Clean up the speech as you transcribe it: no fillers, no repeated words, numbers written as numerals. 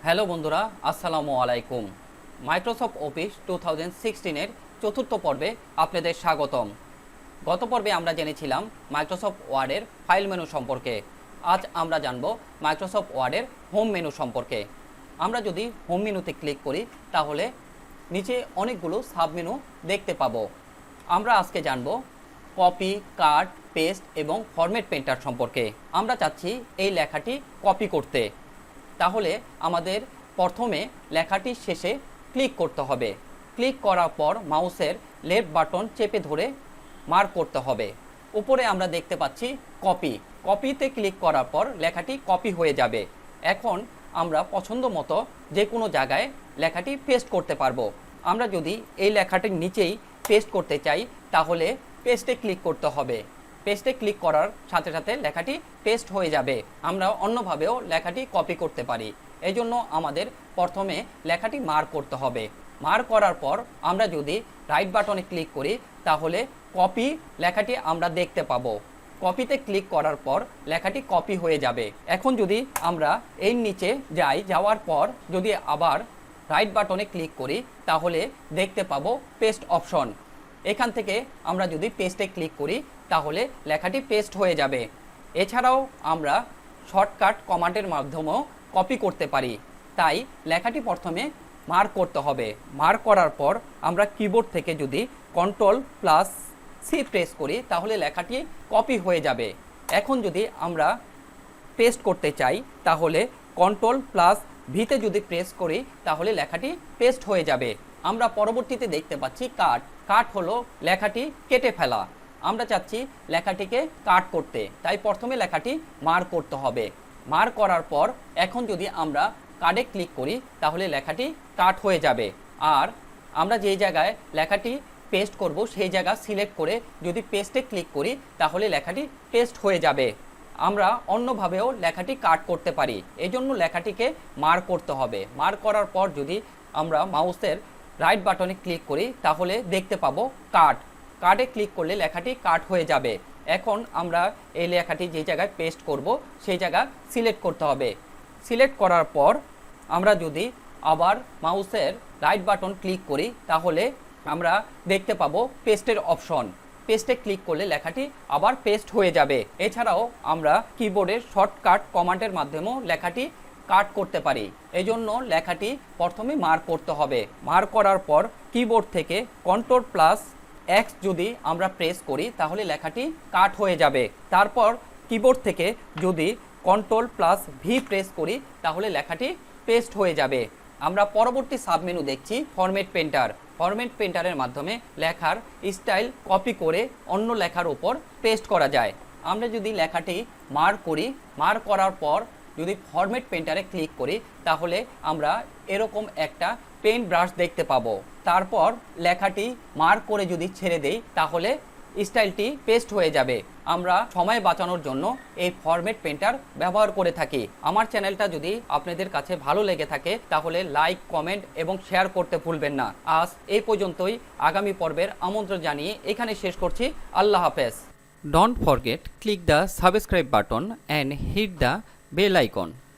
Hello বন্ধুরা, আসসালামু আলাইকুম। মাইক্রোসফট অফিস 2016 এর চতুর্থ পর্বে আপনাদের স্বাগতম। গত পর্বে আমরা জেনেছিলাম মাইক্রোসফট ওয়ার্ডের ফাইল মেনু সম্পর্কে। আজ আমরা জানব মাইক্রোসফট ওয়ার্ডের হোম মেনু সম্পর্কে। আমরা যদি হোম মেনুতে ক্লিক করি তাহলে নিচে অনেকগুলো সাব মেনু দেখতে পাবো। আমরা আজকে জানব কপি, কাট, পেস্ট এবং ফরম্যাট পেন্টার সম্পর্কে। আমরা চাচ্ছি এই লেখাটি কপি করতে, তাহলে আমাদের প্রথমে লেখাটির শেষে ক্লিক করতে হবে। ক্লিক করার পর মাউসের লেফট বাটন চেপে ধরে মার্ক করতে হবে। উপরে আমরা দেখতে পাচ্ছি কপি। কপিতে ক্লিক করার পর লেখাটি কপি হয়ে যাবে। এখন আমরা পছন্দ মতো যে কোনো জায়গায় লেখাটি পেস্ট করতে পারবো। আমরা যদি এই লেখাটির নিচেই পেস্ট করতে চাই তাহলে পেস্টে ক্লিক করতে হবে। পেস্টে ক্লিক করার সাথে সাথে লেখাটি পেস্ট হয়ে যাবে। আমরা অন্যভাবেও লেখাটি কপি করতে পারি। এই জন্য আমাদের প্রথমে লেখাটি মার্ক করতে হবে। মার্ক করার পর আমরা যদি রাইট বাটনে ক্লিক করি তাহলে কপি লেখাটি আমরা দেখতে পাবো। কপিতে ক্লিক করার পর লেখাটি কপি হয়ে যাবে। এখন যদি আমরা এর নিচে যাওয়ার পর যদি আবার রাইট বাটনে ক্লিক করি তাহলে দেখতে পাবো পেস্ট অপশন। এখান থেকে আমরা যদি পেস্টে ক্লিক করি তাহলে লেখাটি পেস্ট হয়ে যাবে। এছাড়াও আমরা শর্টকাট কমান্ডের মাধ্যমেও কপি করতে পারি। তাই লেখাটি প্রথমে মার্ক করতে হবে। মার্ক করার পর আমরা কিবোর্ড থেকে যদি Ctrl+C প্রেস করি তাহলে লেখাটি কপি হয়ে যাবে। এখন যদি আমরা পেস্ট করতে চাই তাহলে Ctrl+V যদি প্রেস করি তাহলে লেখাটি পেস্ট হয়ে যাবে। আমরা পরবর্তীতে দেখতে পাচ্ছি কাট। কাট হলো লেখাটি কেটে ফেলা। আমরা চাচ্ছি লেখাটিকে কাট করতে, তাই প্রথমে লেখাটি মার্ক করতে হবে। মার্ক করার পর এখন যদি আমরা কাটে ক্লিক করি তাহলে লেখাটি কাট হয়ে যাবে। আর আমরা যেই জায়গায় লেখাটি পেস্ট করব সেই জায়গা সিলেক্ট করে যদি পেস্টে ক্লিক করি তাহলে লেখাটি পেস্ট হয়ে যাবে। আমরা অন্যভাবেও লেখাটি কাট করতে পারি। এজন্য লেখাটিকে মার্ক করতে হবে। মার্ক করার পর যদি আমরা মাউসের রাইট বাটনে ক্লিক করি তাহলে দেখতে পাবো কাট। কাটে ক্লিক করলে লেখাটি কাট হয়ে যাবে। এখন আমরা এই লেখাটি যে জায়গায় পেস্ট করব সেই জায়গা সিলেক্ট করতে হবে। সিলেক্ট করার পর আমরা যদি আবার মাউসের রাইট বাটন ক্লিক করি তাহলে আমরা দেখতে পাবো পেস্টের অপশন। পেস্টে ক্লিক করলে লেখাটি আবার পেস্ট হয়ে যাবে। এছাড়াও আমরা কিবোর্ডের শর্টকাট কমান্ডের মাধ্যমেও লেখাটি কাট করতে পারি। এই জন্য লেখাটি প্রথমে মার্ক করতে হবে। মার্ক করার পর কিবোর্ড থেকে Ctrl+X যদি আমরা প্রেস করি তাহলে লেখাটি কাট হয়ে যাবে। তারপর কিবোর্ড থেকে যদি Ctrl+V প্রেস করি তাহলে লেখাটি পেস্ট হয়ে যাবে। আমরা পরবর্তী সাবমেনু দেখছি ফরম্যাট পেন্টার। ফরম্যাট পেন্টারের মাধ্যমে লেখার স্টাইল কপি করে অন্য লেখার উপর পেস্ট করা যায়। আমরা যদি লেখাটি মার্ক করি, মার্ক করার পর যদি ফরম্যাট পেন্টারে ক্লিক করি তাহলে আমরা এরকম একটা পেইন্ট ব্রাশ দেখতে পাবো। তারপর লেখাটি মার্ক করে যদি ছেড়ে দেই তাহলে স্টাইলটি পেস্ট হয়ে যাবে। আমরা সময় বাঁচানোর জন্য এই ফরম্যাট পেন্টার ব্যবহার করে থাকি। আমার চ্যানেলটা যদি আপনাদের কাছে ভালো লেগে থাকে তাহলে লাইক, কমেন্ট এবং শেয়ার করতে ভুলবেন না। আজ এই পর্যন্তই। আগামী পর্বের আমন্ত্রণ জানিয়ে এখানে শেষ করছি। আল্লাহ হাফেজ। Don't forget click the subscribe button and hit the bell icon.